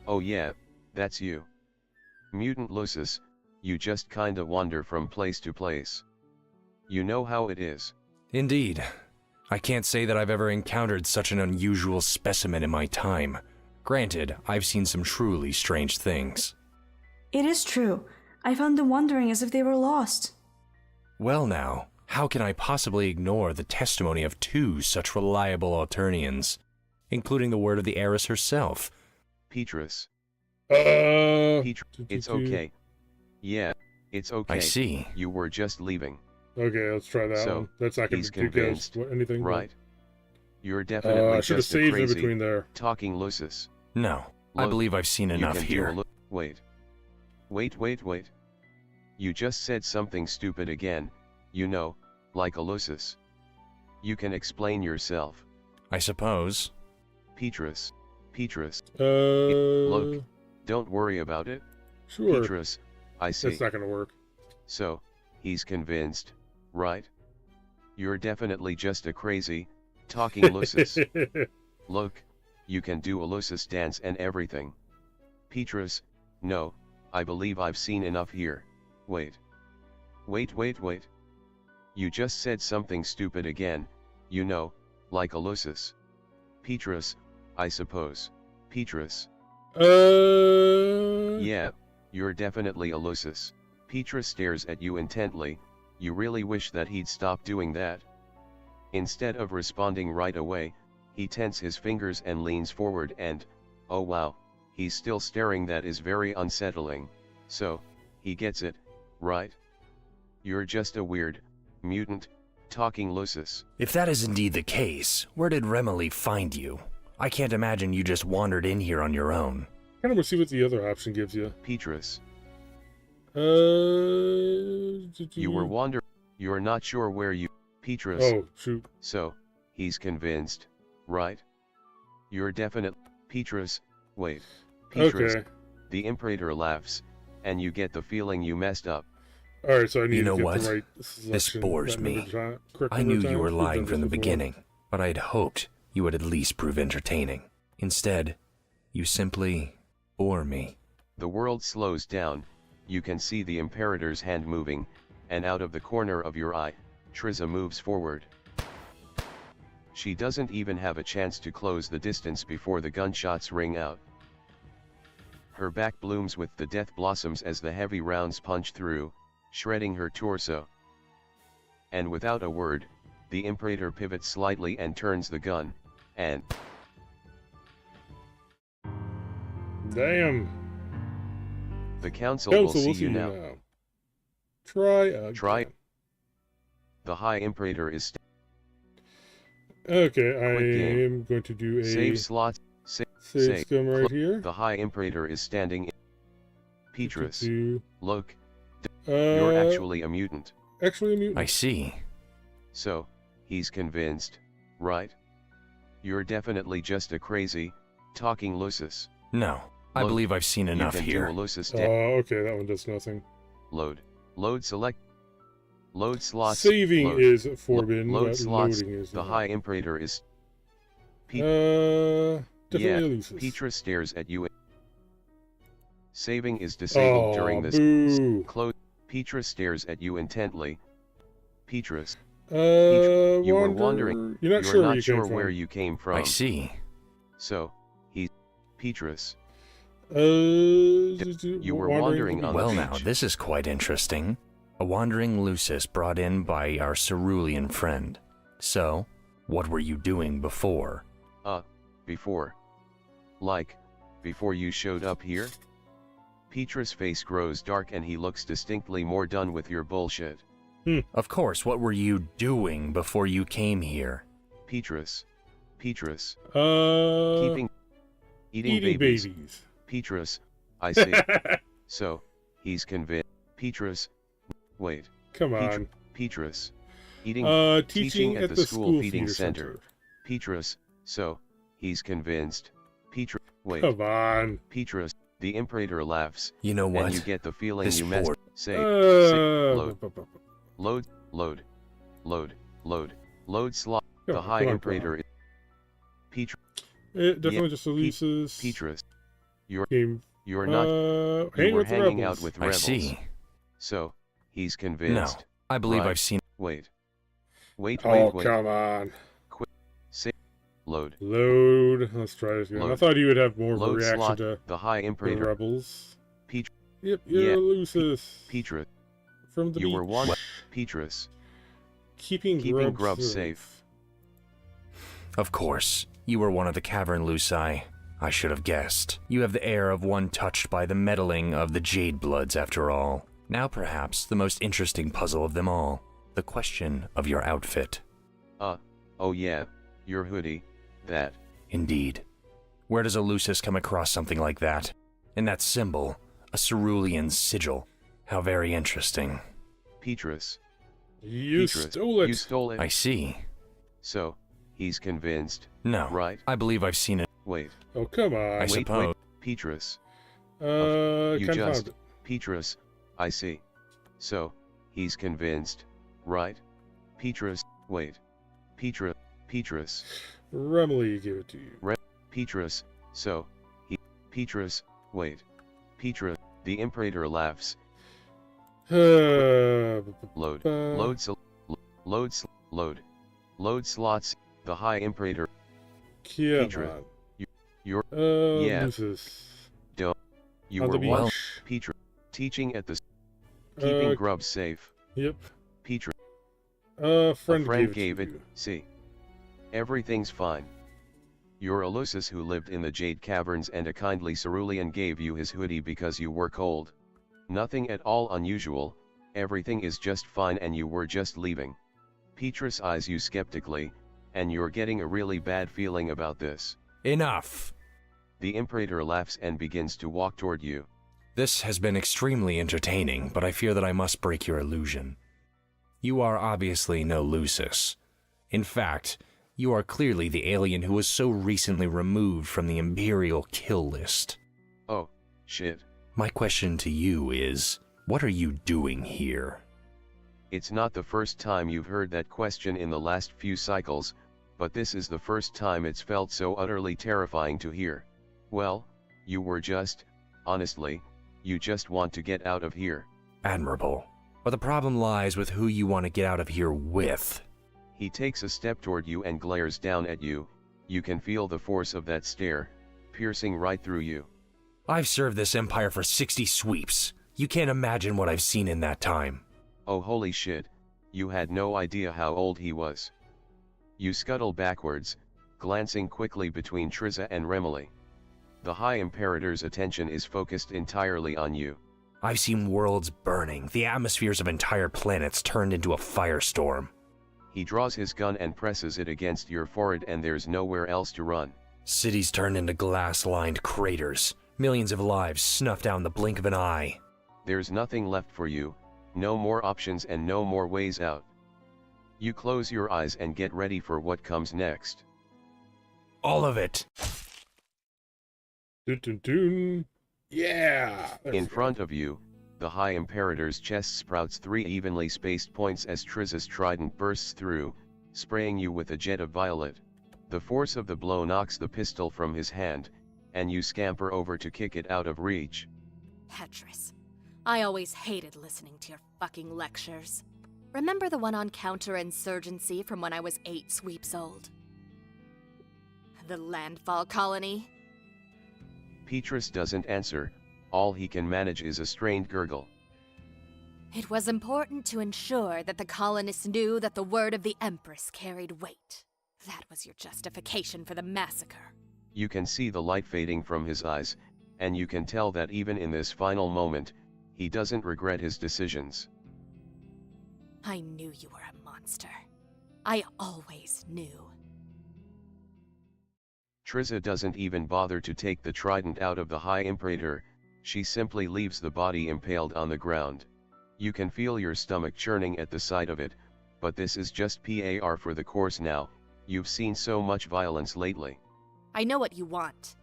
Speaker 3: Oh yeah, that's you. Mutant Lucis, you just kinda wander from place to place. You know how it is.
Speaker 5: Indeed. I can't say that I've ever encountered such an unusual specimen in my time. Granted, I've seen some truly strange things.
Speaker 4: It is true. I found them wandering as if they were lost.
Speaker 5: Well now, how can I possibly ignore the testimony of two such reliable Alternians, including the word of the heiress herself?
Speaker 3: Petrus.
Speaker 1: It's
Speaker 3: It's okay. Yeah, it's okay.
Speaker 5: I see.
Speaker 3: You were just leaving.
Speaker 1: Okay, let's try that
Speaker 3: So,
Speaker 1: one. That's not going
Speaker 3: he's
Speaker 1: to be
Speaker 3: convinced,
Speaker 1: anything.
Speaker 3: Right. You're definitely
Speaker 1: I should have
Speaker 3: just a
Speaker 1: saved in
Speaker 3: crazy,
Speaker 1: between there.
Speaker 3: talking Lucis.
Speaker 5: No, I
Speaker 3: Look,
Speaker 5: believe I've seen
Speaker 3: You
Speaker 5: enough
Speaker 3: can do
Speaker 5: here.
Speaker 3: a look. Wait. Wait. You just said something stupid again, you know, like a Lucis. You can explain yourself.
Speaker 5: I suppose.
Speaker 3: Petrus.
Speaker 1: Look.
Speaker 3: Don't worry about it.
Speaker 1: Sure.
Speaker 3: Petrus, I see.
Speaker 1: That's not going to work.
Speaker 3: So, he's convinced, right? You're definitely just a crazy, talking Lucis. Look, you can do a Lucis dance and everything. Petrus, no, I believe I've seen enough here. Wait. You just said something stupid again, you know, like a Lucis. Petrus, I suppose. Petrus. Yeah, you're definitely a Lucis. Petrus stares at you intently. You really wish that he'd stop doing that. Instead of responding right away, he tenses his fingers and leans forward and, oh wow, he's still staring. That is very unsettling. So, he gets it, right? You're just a weird, mutant, talking Lucis.
Speaker 5: If that is indeed the case, where did Remily find you? I can't imagine you just wandered in here on your own.
Speaker 1: I want to see what the other option gives you.
Speaker 3: Petrus.
Speaker 1: You
Speaker 3: You were wandering. You're not sure where you. Petrus.
Speaker 1: Oh, shoot.
Speaker 3: So, he's convinced, right? You're definite. Petrus, wait. Petrus.
Speaker 1: Okay.
Speaker 3: The Imperator laughs, and you get the feeling you messed up.
Speaker 1: Alright, so I need
Speaker 5: You know
Speaker 1: to get
Speaker 5: what?
Speaker 1: the right
Speaker 5: This
Speaker 1: selection,
Speaker 5: bores
Speaker 1: that
Speaker 5: me.
Speaker 1: number of correct
Speaker 5: I
Speaker 1: number
Speaker 5: knew
Speaker 1: of
Speaker 5: you
Speaker 1: times.
Speaker 5: were
Speaker 1: We've
Speaker 5: lying
Speaker 1: done
Speaker 5: from the
Speaker 1: this before.
Speaker 5: beginning, but I'd hoped you would at least prove entertaining. Instead, you simply bore me.
Speaker 3: The world slows down, you can see the Imperator's hand moving, and out of the corner of your eye, Triza moves forward. She doesn't even have a chance to close the distance before the gunshots ring out. Her back blooms with the death blossoms as the heavy rounds punch through, shredding her torso. And without a word, the Imperator pivots slightly and turns the gun, and...
Speaker 1: Damn.
Speaker 3: The Council will see you now.
Speaker 1: Try again.
Speaker 3: Try. The High Imperator is
Speaker 1: Okay, I
Speaker 3: Quick game.
Speaker 1: am going to do a
Speaker 3: Save slots.
Speaker 1: save scum right here.
Speaker 3: The High Imperator is standing in. Petrus,
Speaker 1: Do,
Speaker 3: look, you're
Speaker 1: uh,
Speaker 3: actually a mutant.
Speaker 1: actually a mutant.
Speaker 5: I see.
Speaker 3: So, he's convinced, right? You're definitely just a crazy, talking Lucis.
Speaker 5: No, I
Speaker 3: Look,
Speaker 5: believe I've seen enough
Speaker 3: you can
Speaker 5: here.
Speaker 3: do a Lucis
Speaker 1: Okay, that one does nothing.
Speaker 3: load. Load select. Load slots.
Speaker 1: Saving
Speaker 3: load.
Speaker 1: is forbidden,
Speaker 3: Load
Speaker 1: but
Speaker 3: slots.
Speaker 1: loading is
Speaker 3: The
Speaker 1: not.
Speaker 3: High Imperator is.
Speaker 1: Definitely
Speaker 3: yeah,
Speaker 1: a Lucis.
Speaker 3: Petrus stares at you. Saving is disabled during this.
Speaker 1: Boo.
Speaker 3: Close. Petrus stares at you intently. Petrus,
Speaker 1: You
Speaker 3: were wandering.
Speaker 1: You're not
Speaker 3: You're
Speaker 1: sure
Speaker 3: not
Speaker 1: where you
Speaker 3: sure
Speaker 1: came from.
Speaker 3: where you came from.
Speaker 5: I see.
Speaker 3: So, he's Petrus.
Speaker 1: You
Speaker 3: were wandering on the
Speaker 5: Well
Speaker 3: beach.
Speaker 5: now, this is quite interesting. A wandering Lucis brought in by our cerulean friend. So, what were you doing before?
Speaker 3: Before. Like, before you showed up here? Petrus' face grows dark and he looks distinctly more done with your bullshit.
Speaker 5: Of course, what were you doing before you came here?
Speaker 3: Petrus. Petrus.
Speaker 1: Eating
Speaker 3: Eating babies. Petrus, I see. So, he's convinced. Petrus. Wait.
Speaker 1: Come on.
Speaker 3: Petrus. Eating.
Speaker 1: Teaching at the school
Speaker 3: feeding
Speaker 1: feeder
Speaker 3: center. Petrus. So, he's convinced. Petrus. Wait.
Speaker 1: Come on.
Speaker 3: Petrus. The Imperator laughs.
Speaker 5: You know what?
Speaker 3: And you get the feeling
Speaker 5: This
Speaker 3: you messed.
Speaker 5: board-
Speaker 3: Say. Load. Load slot. The High Imperator is. Petrus.
Speaker 1: It definitely just releases.
Speaker 3: Petrus.
Speaker 1: Game.
Speaker 3: You're not.
Speaker 1: Hang
Speaker 3: You were
Speaker 1: with the
Speaker 3: hanging
Speaker 1: rebels.
Speaker 3: out with
Speaker 5: I
Speaker 3: rebels.
Speaker 5: see.
Speaker 3: So, he's
Speaker 5: No,
Speaker 3: convinced.
Speaker 5: I believe
Speaker 3: Right.
Speaker 5: I've seen.
Speaker 3: Wait. Wait.
Speaker 1: Oh, come on.
Speaker 3: Say. Load.
Speaker 1: Load. Let's try this again. I
Speaker 3: Load.
Speaker 1: thought you would have more of a
Speaker 3: Load
Speaker 1: reaction
Speaker 3: slot.
Speaker 1: to
Speaker 3: The High
Speaker 1: the
Speaker 3: Imperator.
Speaker 1: rebels.
Speaker 3: Petr-
Speaker 1: Yep, you're
Speaker 3: Yeah.
Speaker 1: Lucis.
Speaker 3: Petrus.
Speaker 1: From the
Speaker 3: You
Speaker 1: beach.
Speaker 3: were one. Petrus.
Speaker 1: Keeping grubs
Speaker 3: safe.
Speaker 5: Of course, you were one of the cavern Luci. I should have guessed. You have the air of one touched by the meddling of the Jade Bloods, after all. Now perhaps the most interesting puzzle of them all. The question of your outfit.
Speaker 3: Oh yeah. Your hoodie. That.
Speaker 5: Indeed. Where does a Lucis come across something like that? And that symbol, a cerulean sigil. How very interesting.
Speaker 3: Petrus.
Speaker 1: You
Speaker 3: Petrus.
Speaker 1: stole it.
Speaker 3: You stole it.
Speaker 5: I see.
Speaker 3: So, he's convinced.
Speaker 5: No,
Speaker 3: Right.
Speaker 5: I believe I've seen it.
Speaker 3: Wait.
Speaker 1: Oh, come on.
Speaker 5: I suppose.
Speaker 3: Petrus.
Speaker 1: You
Speaker 3: You
Speaker 1: kind
Speaker 3: just.
Speaker 1: of
Speaker 3: Petrus. I see. So, he's convinced. Right? Petrus. Wait. Petrus.
Speaker 1: Remily gave it to you.
Speaker 3: Petrus. So, he. Petrus. Wait. Petrus. The Imperator laughs. Load. Load slots. The High Imperator.
Speaker 1: Come
Speaker 3: Petrus.
Speaker 1: on.
Speaker 3: You're. Yeah.
Speaker 1: Lucis.
Speaker 3: You
Speaker 1: On
Speaker 3: were
Speaker 1: the
Speaker 3: one.
Speaker 1: beach.
Speaker 3: Petrus. Teaching at the. Keeping grubs safe.
Speaker 1: Yep.
Speaker 3: Petrus.
Speaker 1: Friend,
Speaker 3: A friend
Speaker 1: gave
Speaker 3: gave
Speaker 1: it.
Speaker 3: it. See. Everything's fine. You're a Lucis who lived in the Jade Caverns and a kindly cerulean gave you his hoodie because you were cold. Nothing at all unusual, everything is just fine and you were just leaving. Petrus eyes you skeptically, and you're getting a really bad feeling about this.
Speaker 5: Enough!
Speaker 3: The Imperator laughs and begins to walk toward you.
Speaker 5: This has been extremely entertaining, but I fear that I must break your illusion. You are obviously no Lucis. In fact, you are clearly the alien who was so recently removed from the Imperial kill list.
Speaker 3: Oh, shit.
Speaker 5: My question to you is, what are you doing here?
Speaker 3: It's not the first time you've heard that question in the last few cycles, but this is the first time it's felt so utterly terrifying to hear. Well, you were just, honestly, you just want to get out of here.
Speaker 5: Admirable. But the problem lies with who you want to get out of here with.
Speaker 3: He takes a step toward you and glares down at you. You can feel the force of that stare, piercing right through you.
Speaker 5: I've served this empire for 60 sweeps. You can't imagine what I've seen in that time.
Speaker 3: Oh holy shit, you had no idea how old he was. You scuttle backwards, glancing quickly between Triza and Remily. The High Imperator's attention is focused entirely on you.
Speaker 5: I've seen worlds burning, the atmospheres of entire planets turned into a firestorm.
Speaker 3: He draws his gun and presses it against your forehead, and there's nowhere else to run.
Speaker 5: Cities turned into glass-lined craters. Millions of lives snuffed out in the blink of an eye.
Speaker 3: There's nothing left for you, no more options and no more ways out. You close your eyes and get ready for what comes next.
Speaker 5: All of it.
Speaker 1: Dun, dun, dun. Yeah!
Speaker 3: In front of you, the High Imperator's chest sprouts 3 evenly spaced points as Triza's trident bursts through, spraying you with a jet of violet. The force of the blow knocks the pistol from his hand, and you scamper over to kick it out of reach.
Speaker 2: Petrus, I always hated listening to your fucking lectures. Remember the one on counterinsurgency from when I was 8 sweeps old? The landfall colony?
Speaker 3: Petrus doesn't answer, all he can manage is a strained gurgle.
Speaker 2: It was important to ensure that the colonists knew that the word of the Empress carried weight. That was your justification for the massacre.
Speaker 3: You can see the light fading from his eyes, and you can tell that even in this final moment, he doesn't regret his decisions.
Speaker 2: I knew you were a monster. I always knew.
Speaker 3: Triza doesn't even bother to take the trident out of the High Imperator, she simply leaves the body impaled on the ground. You can feel your stomach churning at the sight of it, but this is just par for the course now. You've seen so much violence lately.
Speaker 2: I know what you want.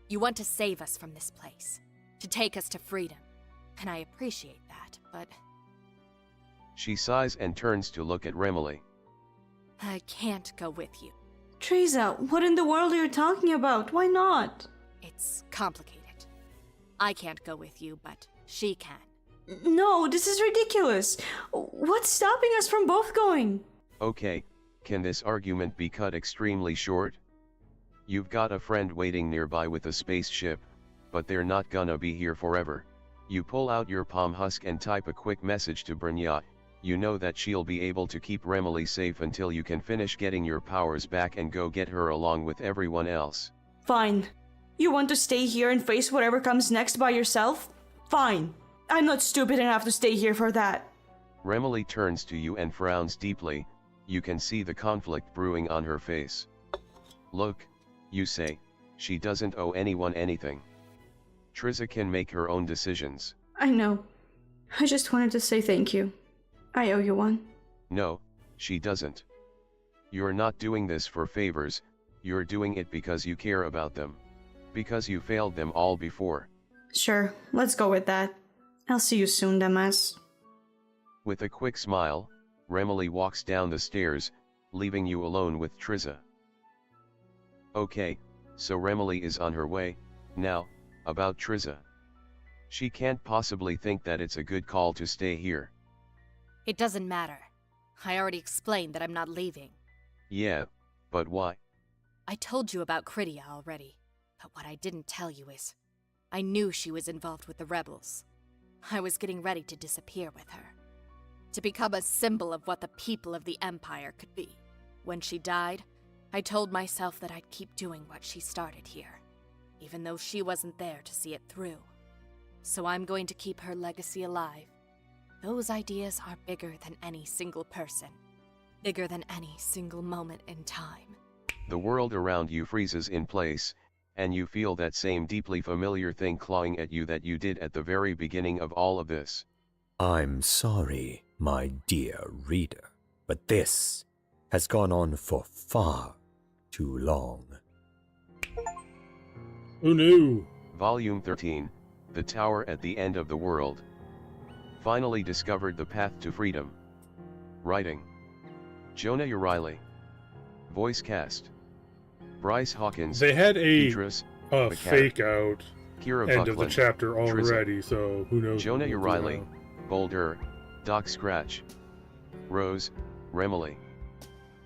Speaker 2: You want to save us from this place, to take us to freedom, and I appreciate that, but
Speaker 3: She sighs and turns to look at Remily.
Speaker 2: I can't go with you.
Speaker 4: Triza, what in the world are you talking about? Why not?
Speaker 2: It's complicated. I can't go with you, but she can.
Speaker 4: No, this is ridiculous. What's stopping us from both going?
Speaker 3: Okay, can this argument be cut extremely short? You've got a friend waiting nearby with a spaceship, but they're not gonna be here forever. You pull out your palm husk and type a quick message to Brynja. You know that she'll be able to keep Remily safe until you can finish getting your powers back and go get her along with everyone else.
Speaker 4: Fine. You want to stay here and face whatever comes next by yourself? Fine. I'm not stupid enough to stay here for that.
Speaker 3: Remily turns to you and frowns deeply. You can see the conflict brewing on her face. Look, you say, she doesn't owe anyone anything. Triza can make her own decisions.
Speaker 4: I know. I just wanted to say thank you. I owe you one.
Speaker 3: No, she doesn't. You're not doing this for favors, you're doing it because you care about them. Because you failed them all before.
Speaker 4: Sure, let's go with that. I'll see you soon, dumbass.
Speaker 3: With a quick smile, Remily walks down the stairs, leaving you alone with Triza. Okay, so Remily is on her way. Now, about Triza. She can't possibly think that it's a good call to stay here.
Speaker 2: It doesn't matter. I already explained that I'm not leaving.
Speaker 3: Yeah, but why?
Speaker 2: I told you about Krydia already, but what I didn't tell you is, I knew she was involved with the rebels. I was getting ready to disappear with her. To become a symbol of what the people of the Empire could be. When she died, I told myself that I'd keep doing what she started here, even though she wasn't there to see it through. So I'm going to keep her legacy alive. Those ideas are bigger than any single person. Bigger than any single moment in time.
Speaker 3: The world around you freezes in place, and you feel that same deeply familiar thing clawing at you that you did at the very beginning of all of this.
Speaker 6: I'm sorry, my dear reader, but this has gone on for far too long.
Speaker 1: Oh no!
Speaker 3: Volume 13, The Tower at the End of the World. Finally discovered the path to freedom. Writing: Jonah Uriley. Voice cast: Bryce Hawkins.
Speaker 1: They had a
Speaker 3: Petrus,
Speaker 1: fake out
Speaker 3: Kira
Speaker 1: end of the
Speaker 3: Buckland,
Speaker 1: chapter already,
Speaker 3: Triza,
Speaker 1: so who knows?
Speaker 3: Jonah
Speaker 1: what we'll do
Speaker 3: Uriley,
Speaker 1: now.
Speaker 3: Boulder, Doc Scratch, Rose, Remily,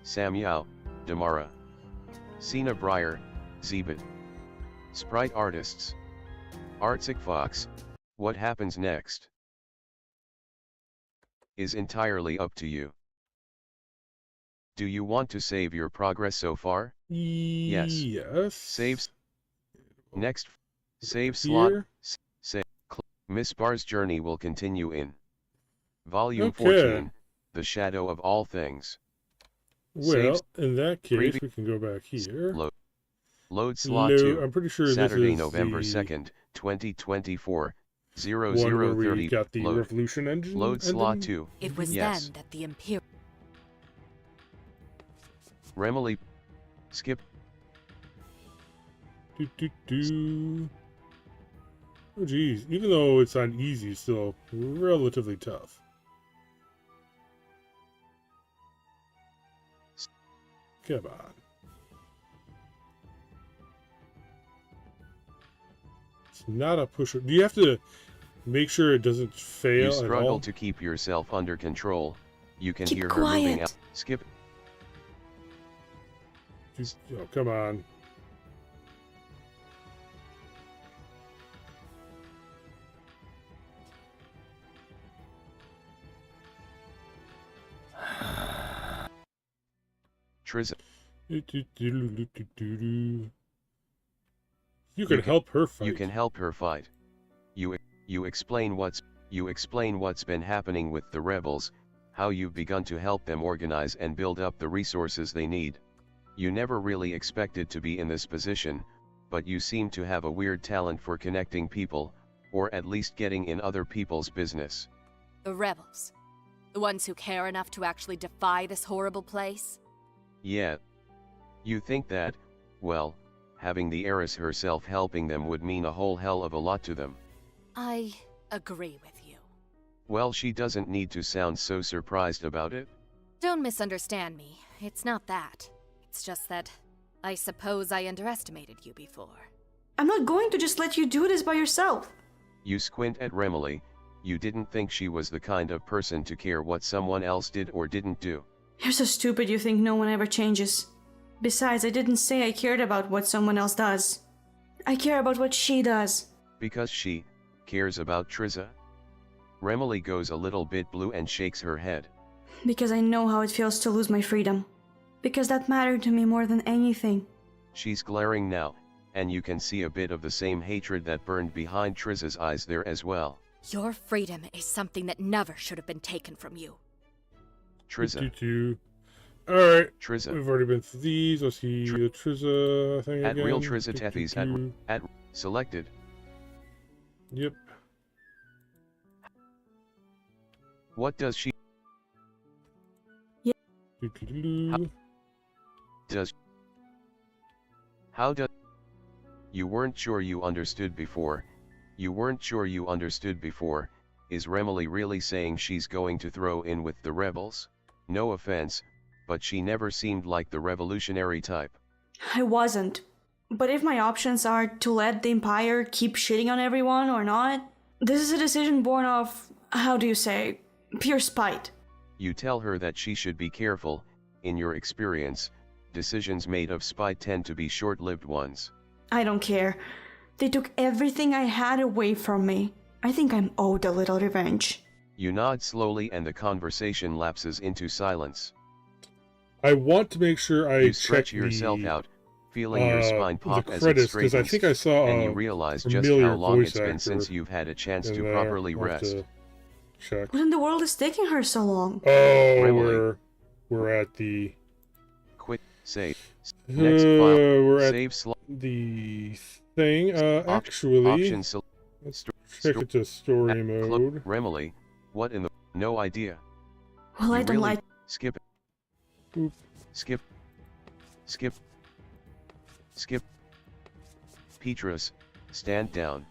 Speaker 3: Sam Yao, Damara, Sina Breyer, Zebit. Sprite artists: Artsic Fox. What happens next is entirely up to you. Do you want to save your progress so far? Yes.
Speaker 1: Yes.
Speaker 3: Saves. Next. Save slot.
Speaker 1: Here?
Speaker 3: Save. Miss Barr's journey will continue in Volume
Speaker 1: Okay.
Speaker 3: 14, The Shadow of All Things.
Speaker 1: Well,
Speaker 3: Saves.
Speaker 1: in that case,
Speaker 3: Previ-
Speaker 1: we can go back here.
Speaker 3: Load slot 2.
Speaker 1: I'm pretty sure
Speaker 3: Saturday,
Speaker 1: this is
Speaker 3: November
Speaker 1: the
Speaker 3: 2nd, 2024.
Speaker 1: one where we
Speaker 3: 0030.
Speaker 1: got the
Speaker 3: Load.
Speaker 1: Revolution engine.
Speaker 3: Load slot
Speaker 1: ending?
Speaker 3: 2.
Speaker 2: It was
Speaker 3: Yes.
Speaker 2: then that the Imperial.
Speaker 3: Remily. Skip.
Speaker 1: Do. Oh, geez. Even though it's on easy, it's still relatively tough. Come on. It's not a pusher. Do you have to make sure it doesn't fail
Speaker 3: You
Speaker 1: at
Speaker 3: struggle
Speaker 1: all?
Speaker 3: to keep yourself under control. You can
Speaker 4: Keep
Speaker 3: hear her moving
Speaker 4: quiet.
Speaker 3: out. Skip.
Speaker 1: Oh, come on.
Speaker 3: Triza.
Speaker 1: You can help her fight.
Speaker 3: You can help her fight. You explain what's been happening with the rebels, how you've begun to help them organize and build up the resources they need. You never really expected to be in this position, but you seem to have a weird talent for connecting people, or at least getting in other people's business.
Speaker 2: The rebels. The ones who care enough to actually defy this horrible place?
Speaker 3: Yeah. You think that, well, having the heiress herself helping them would mean a whole hell of a lot to them.
Speaker 2: I agree with you.
Speaker 3: Well, she doesn't need to sound so surprised about it.
Speaker 2: Don't misunderstand me. It's not that. It's just that I suppose I underestimated you before.
Speaker 4: I'm not going to just let you do this by yourself.
Speaker 3: You squint at Remily. You didn't think she was the kind of person to care what someone else did or didn't do.
Speaker 4: You're so stupid you think no one ever changes. Besides, I didn't say I cared about what someone else does. I care about what she does.
Speaker 3: Because she cares about Triza? Remily goes a little bit blue and shakes her head.
Speaker 4: Because I know how it feels to lose my freedom. Because that mattered to me more than anything.
Speaker 3: She's glaring now, and you can see a bit of the same hatred that burned behind Triza's eyes there as well.
Speaker 2: Your freedom is something that never should have been taken from you.
Speaker 3: Triza.
Speaker 1: Alright.
Speaker 3: Triza.
Speaker 1: We've already been through these. Let's see the Triza thing
Speaker 3: At
Speaker 1: again.
Speaker 3: real Triza Tethys at selected.
Speaker 1: Yep.
Speaker 3: What does she does? How does? You weren't sure you understood before. You weren't sure you understood before. Is Remily really saying she's going to throw in with the rebels? No offense, but she never seemed like the revolutionary type.
Speaker 4: I wasn't. But if my options are to let the Empire keep shitting on everyone or not, this is a decision born of, how do you say, pure spite.
Speaker 3: You tell her that she should be careful. In your experience, decisions made of spite tend to be short-lived ones.
Speaker 4: I don't care. They took everything I had away from me. I think I'm owed a little revenge.
Speaker 3: You nod slowly and the conversation lapses into silence.
Speaker 1: I want to make sure I
Speaker 3: You stretch
Speaker 1: check
Speaker 3: yourself
Speaker 1: the,
Speaker 3: out, feeling your spine pop
Speaker 1: the
Speaker 3: as it
Speaker 1: credits, because I
Speaker 3: straightens,
Speaker 1: think I saw
Speaker 3: and
Speaker 1: a
Speaker 3: you realize just
Speaker 1: familiar
Speaker 3: how long
Speaker 1: voice
Speaker 3: it's been
Speaker 1: actor
Speaker 3: since you've had a chance
Speaker 1: in
Speaker 3: to
Speaker 1: there.
Speaker 3: properly
Speaker 1: I'll have
Speaker 3: rest.
Speaker 1: to check.
Speaker 4: What in the world is taking her so long?
Speaker 1: Oh,
Speaker 3: Remily.
Speaker 1: we're at the
Speaker 3: Quick, save. Next file,
Speaker 1: we're at
Speaker 3: save slot.
Speaker 1: the thing.
Speaker 3: Op-
Speaker 1: Actually,
Speaker 3: Option select.
Speaker 1: let's check it to story mode.
Speaker 3: Remily, what in the? No idea.
Speaker 4: Well,
Speaker 3: You
Speaker 4: I don't
Speaker 3: really-
Speaker 4: like.
Speaker 3: Skip it.
Speaker 1: Oop.
Speaker 3: Skip. Skip. Skip. Petrus, stand down.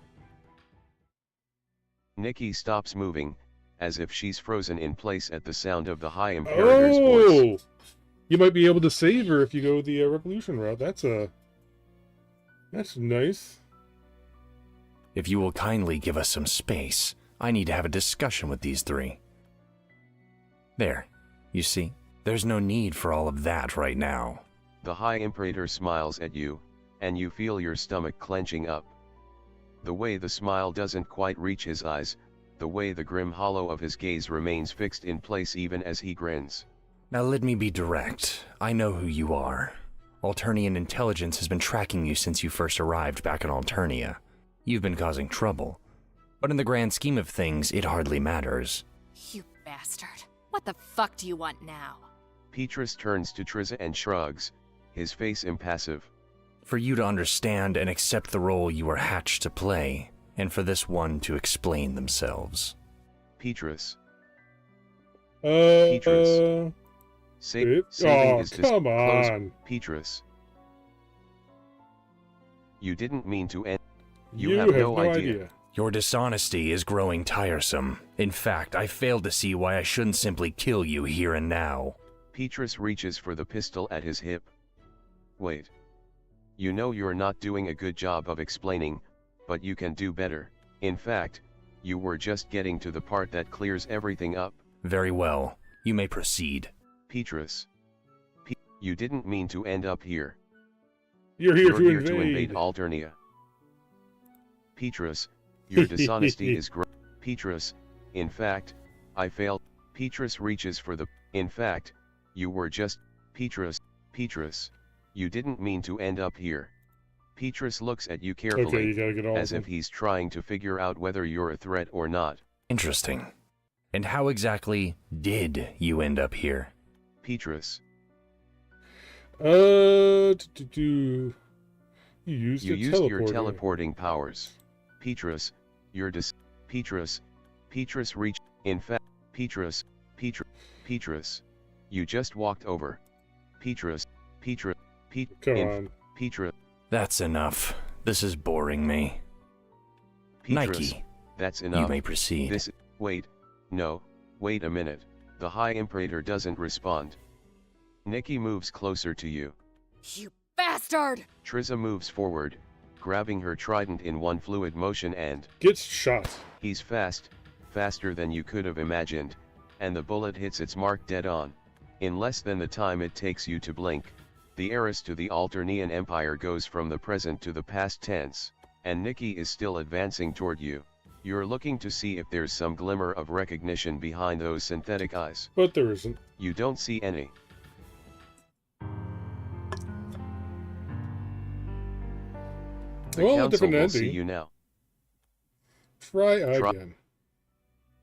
Speaker 3: Nikki stops moving, as if she's frozen in place at the sound of the High Imperator's voice.
Speaker 1: Oh, you might be able to save her if you go the revolution route. That's nice.
Speaker 5: If you will kindly give us some space, I need to have a discussion with these three. There, you see, there's no need for all of that right now.
Speaker 3: The High Imperator smiles at you, and you feel your stomach clenching up. The way the smile doesn't quite reach his eyes, the way the grim hollow of his gaze remains fixed in place even as he grins.
Speaker 5: Now let me be direct. I know who you are. Alternian intelligence has been tracking you since you first arrived back in Alternia. You've been causing trouble. But in the grand scheme of things, it hardly matters.
Speaker 2: You bastard. What the fuck do you want now?
Speaker 3: Petrus turns to Triza and shrugs, his face impassive.
Speaker 5: For you to understand and accept the role you were hatched to play, and for this one to explain themselves.
Speaker 3: Petrus.
Speaker 1: Petrus.
Speaker 3: Saving
Speaker 1: Oh,
Speaker 3: is
Speaker 1: come
Speaker 3: close.
Speaker 1: on.
Speaker 3: Petrus. You didn't mean to end.
Speaker 1: You have no idea.
Speaker 5: Your dishonesty is growing tiresome. In fact, I fail to see why I shouldn't simply kill you here and now.
Speaker 3: Petrus reaches for the pistol at his hip. Wait. You know you're not doing a good job of explaining, but you can do better. In fact, you were just getting to the part that clears everything up.
Speaker 5: Very well. You may proceed.
Speaker 3: Petrus. You didn't mean to end up here.
Speaker 1: You're here
Speaker 3: You're
Speaker 1: to invade.
Speaker 3: Alternia. Petrus, your dishonesty is gross. Petrus, in fact, I failed. Petrus reaches for the. In fact, you were just. Petrus, you didn't mean to end up here. Petrus looks at you carefully,
Speaker 1: Okay, you gotta get all
Speaker 3: as
Speaker 1: of
Speaker 3: if
Speaker 1: them.
Speaker 3: he's trying to figure out whether you're a threat or not.
Speaker 5: Interesting. And how exactly did you end up here?
Speaker 3: Petrus.
Speaker 1: You used
Speaker 3: You
Speaker 1: your
Speaker 3: used your teleporting powers. Petrus, Petrus reached. In fact, Petrus, you just walked over. Petrus,
Speaker 1: Come on.
Speaker 3: Petrus,
Speaker 5: That's enough. This is boring me. Nike,
Speaker 3: that's enough.
Speaker 5: you may proceed.
Speaker 3: Wait a minute. The High Imperator doesn't respond. Nikki moves closer to you.
Speaker 2: You bastard!
Speaker 3: Triza moves forward, grabbing her trident in one fluid motion and
Speaker 1: Gets shot.
Speaker 3: he's faster than you could have imagined, and the bullet hits its mark dead on. In less than the time it takes you to blink, the heiress to the Alternian Empire goes from the present to the past tense, and Nikki is still advancing toward you. You're looking to see if there's some glimmer of recognition behind those synthetic eyes.
Speaker 1: But there isn't.
Speaker 3: You don't see any. The
Speaker 1: Well, a
Speaker 3: council
Speaker 1: different
Speaker 3: will see
Speaker 1: ending.
Speaker 3: you now.
Speaker 1: Try again.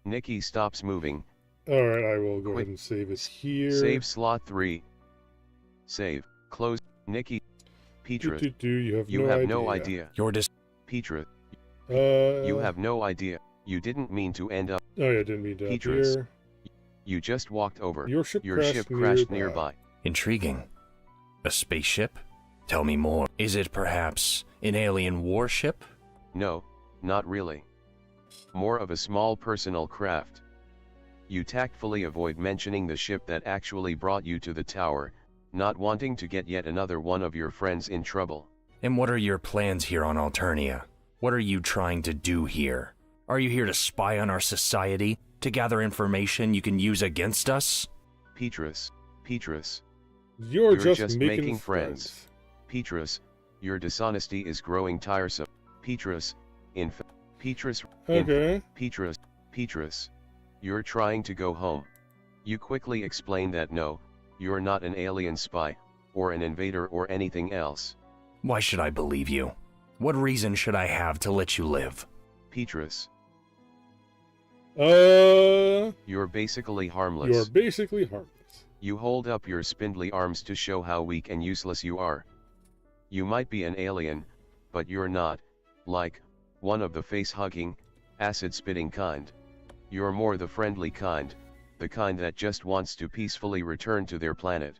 Speaker 3: Nikki stops moving.
Speaker 1: Alright, I will go
Speaker 3: Quick.
Speaker 1: ahead and save it here.
Speaker 3: Save slot 3. Save. Close. Nikki. Petrus.
Speaker 1: You have no idea.
Speaker 3: idea.
Speaker 5: Your
Speaker 3: Petrus.
Speaker 1: Uh,
Speaker 3: You have no idea. You didn't mean to end up.
Speaker 1: Oh, yeah, I didn't mean to up
Speaker 3: Petrus.
Speaker 1: here.
Speaker 3: You just walked over.
Speaker 1: Your ship
Speaker 3: ship crashed nearby.
Speaker 5: Intriguing. A spaceship? Tell me more. Is it perhaps an alien warship?
Speaker 3: No, not really. More of a small personal craft. You tactfully avoid mentioning the ship that actually brought you to the tower, not wanting to get yet another one of your friends in trouble.
Speaker 5: And what are your plans here on Alternia? What are you trying to do here? Are you here to spy on our society? To gather information you can use against us?
Speaker 3: Petrus.
Speaker 1: You're
Speaker 3: You're
Speaker 1: just,
Speaker 3: just
Speaker 1: making,
Speaker 3: making
Speaker 1: friends.
Speaker 3: friends. Petrus, your dishonesty is growing tiresome. Petrus, in fact,
Speaker 1: Okay.
Speaker 3: Petrus, you're trying to go home. You quickly explain that no, you're not an alien spy, or an invader or anything else.
Speaker 5: Why should I believe you? What reason should I have to let you live?
Speaker 3: Petrus,
Speaker 1: You're
Speaker 3: you're basically harmless.
Speaker 1: basically harmless.
Speaker 3: You hold up your spindly arms to show how weak and useless you are. You might be an alien, but you're not, like, one of the face-hugging, acid-spitting kind. You're more the friendly kind, the kind that just wants to peacefully return to their planet.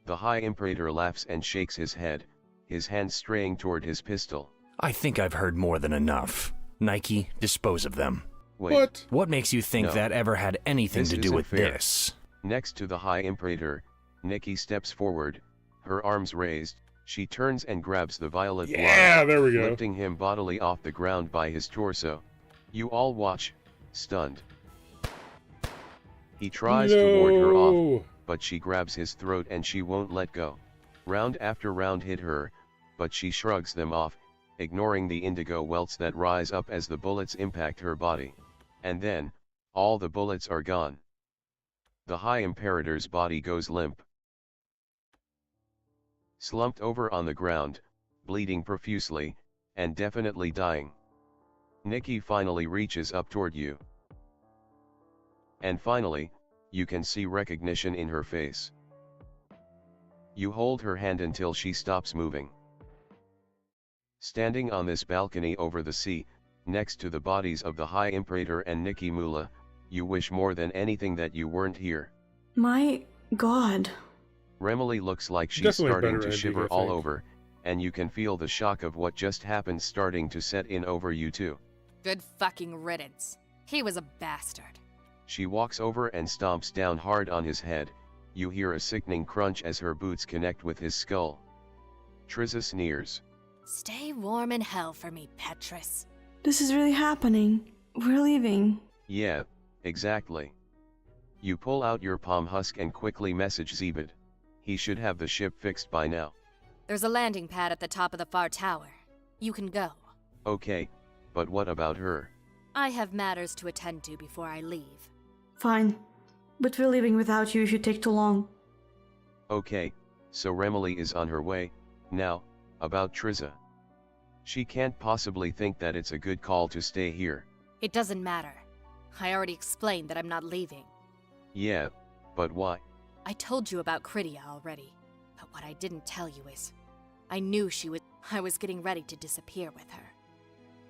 Speaker 3: The High Imperator laughs and shakes his head, his hands straying toward his pistol.
Speaker 5: I think I've heard more than enough. Nike, dispose of them.
Speaker 3: Wait,
Speaker 5: What makes you think
Speaker 3: No.
Speaker 5: that ever had anything
Speaker 3: This
Speaker 5: to do
Speaker 3: isn't
Speaker 5: with
Speaker 3: fair.
Speaker 5: this?
Speaker 3: next to the High Imperator, Nikki steps forward, her arms raised, she turns and grabs the violet
Speaker 1: Yeah, there we go.
Speaker 3: lifting him bodily off the ground by his torso. You all watch, stunned. He tries to ward her off,
Speaker 1: No.
Speaker 3: but she grabs his throat and she won't let go. Round after round hit her, but she shrugs them off, ignoring the indigo welts that rise up as the bullets impact her body. And then, all the bullets are gone. The High Imperator's body goes limp. Slumped over on the ground, bleeding profusely, and definitely dying. Nikki finally reaches up toward you. And finally, you can see recognition in her face. You hold her hand until she stops moving. Standing on this balcony over the sea, next to the bodies of the High Imperator and Nikki Mula, you wish more than anything that you weren't here.
Speaker 4: My god.
Speaker 3: Remily looks like she's
Speaker 1: Definitely
Speaker 3: starting
Speaker 1: better
Speaker 3: to
Speaker 1: ending,
Speaker 3: shiver
Speaker 1: I
Speaker 3: all
Speaker 1: think.
Speaker 3: over, and you can feel the shock of what just happened starting to set in over you too.
Speaker 2: Good fucking riddance. He was a bastard.
Speaker 3: She walks over and stomps down hard on his head. You hear a sickening crunch as her boots connect with his skull. Triza sneers.
Speaker 2: Stay warm in hell for me, Petrus.
Speaker 4: This is really happening. We're leaving.
Speaker 3: Yeah, exactly. You pull out your palm husk and quickly message Zebed. He should have the ship fixed by now.
Speaker 2: There's a landing pad at the top of the far tower. You can go.
Speaker 3: Okay, but what about her?
Speaker 2: I have matters to attend to before I leave.
Speaker 4: Fine. But we're leaving without you if you take too long.
Speaker 3: Okay, so Remily is on her way. Now, about Triza. She can't possibly think that it's a good call to stay here.
Speaker 2: It doesn't matter. I already explained that I'm not leaving.
Speaker 3: Yeah, but why?
Speaker 2: I told you about Krydia already. But what I didn't tell you is, I knew I was getting ready to disappear with her.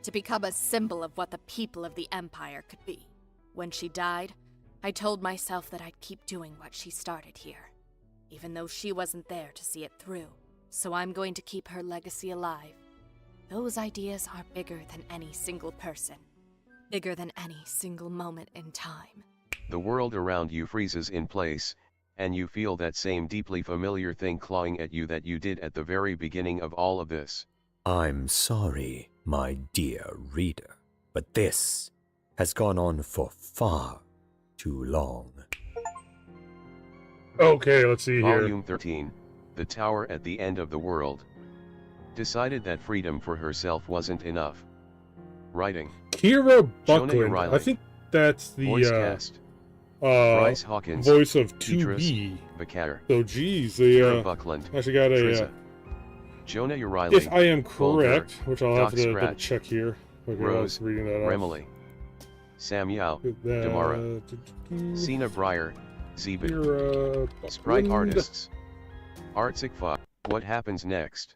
Speaker 2: To become a symbol of what the people of the Empire could be. When she died, I told myself that I'd keep doing what she started here, even though she wasn't there to see it through. So I'm going to keep her legacy alive. Those ideas are bigger than any single person. Bigger than any single moment in time.
Speaker 3: The world around you freezes in place, and you feel that same deeply familiar thing clawing at you that you did at the very beginning of all of this.
Speaker 6: I'm sorry, my dear reader, but this has gone on for far too long.
Speaker 1: Okay, let's see here.
Speaker 3: Volume 13, The Tower at the End of the World. Decided that freedom for herself wasn't enough. Writing.
Speaker 1: Kira
Speaker 3: Jonah
Speaker 1: Buckland.
Speaker 3: Riley.
Speaker 1: I think that's the
Speaker 3: Voice cast. Bryce Hawkins.
Speaker 1: voice of
Speaker 3: Petrus
Speaker 1: 2B.
Speaker 3: Bakar.
Speaker 1: So, geez,
Speaker 3: Kira
Speaker 1: they
Speaker 3: Buckland.
Speaker 1: actually got a.
Speaker 3: Triza. Jonah Riley.
Speaker 1: If I am
Speaker 3: Bulger,
Speaker 1: correct, which I'll have
Speaker 3: Doc
Speaker 1: to double
Speaker 3: Scratch,
Speaker 1: check here. Okay, I
Speaker 3: Rose,
Speaker 1: was reading that off.
Speaker 3: Remily. Sam Yao.
Speaker 1: That-
Speaker 3: Damara. Cena Breyer. Zebed.
Speaker 1: Kira
Speaker 3: Sprite
Speaker 1: Buckland.
Speaker 3: Artists. Artsic Fox. What happens next?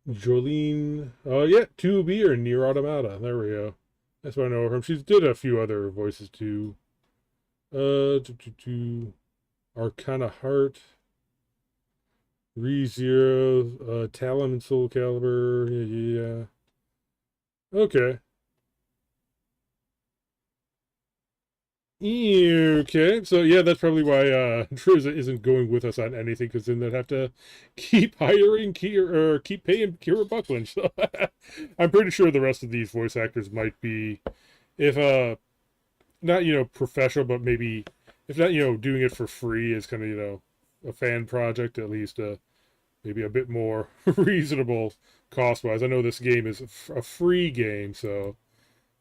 Speaker 1: Jolene. Yeah, 2B or Near Automata. There we go. That's what I know her from. She's did a few other voices too. Arcana Heart. ReZero. Talon and Soul Calibur. Yeah. Okay. Okay, so yeah, that's probably why Triza isn't going with us on anything, because then they'd have to keep hiring Kira, or keep paying Kira Buckland. So I'm pretty sure the rest of these voice actors might be, if not professional, but maybe if not doing it for free as kind of a fan project, at least maybe a bit more reasonable cost wise. I know this game is a free game, so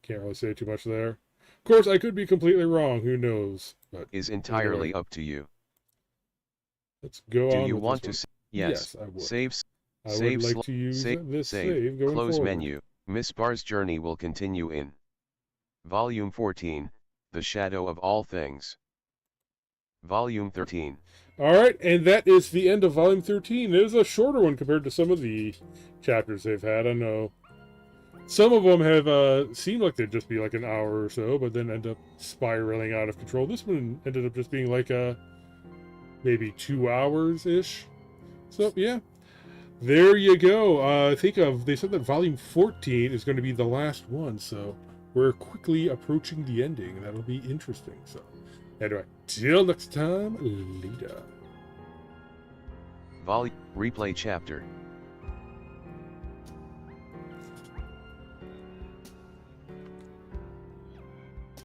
Speaker 1: can't really say too much there. Of course, I could be completely wrong. Who knows? But
Speaker 3: Is entirely up to you.
Speaker 1: let's go
Speaker 3: Do
Speaker 1: on.
Speaker 3: you
Speaker 1: with
Speaker 3: want
Speaker 1: this
Speaker 3: to?
Speaker 1: one.
Speaker 3: Yes.
Speaker 1: I would.
Speaker 3: Save.
Speaker 1: I
Speaker 3: Save.
Speaker 1: would like to use this
Speaker 3: Save.
Speaker 1: going
Speaker 3: Close
Speaker 1: forward.
Speaker 3: menu. Miss Barr's journey will continue in Volume 14, The Shadow of All Things. Volume 13.
Speaker 1: All right, and that is the end of Volume 13. It is a shorter one compared to some of the chapters they've had. I know some of them have seemed like they'd just be like an hour or so, but then end up spiraling out of control. This one ended up just being like maybe 2 hours-ish. So, yeah. There you go. They said that Volume 14 is going to be the last one, so we're quickly approaching the ending, and that'll be interesting. So, anyway, till next time, later.
Speaker 3: Replay chapter.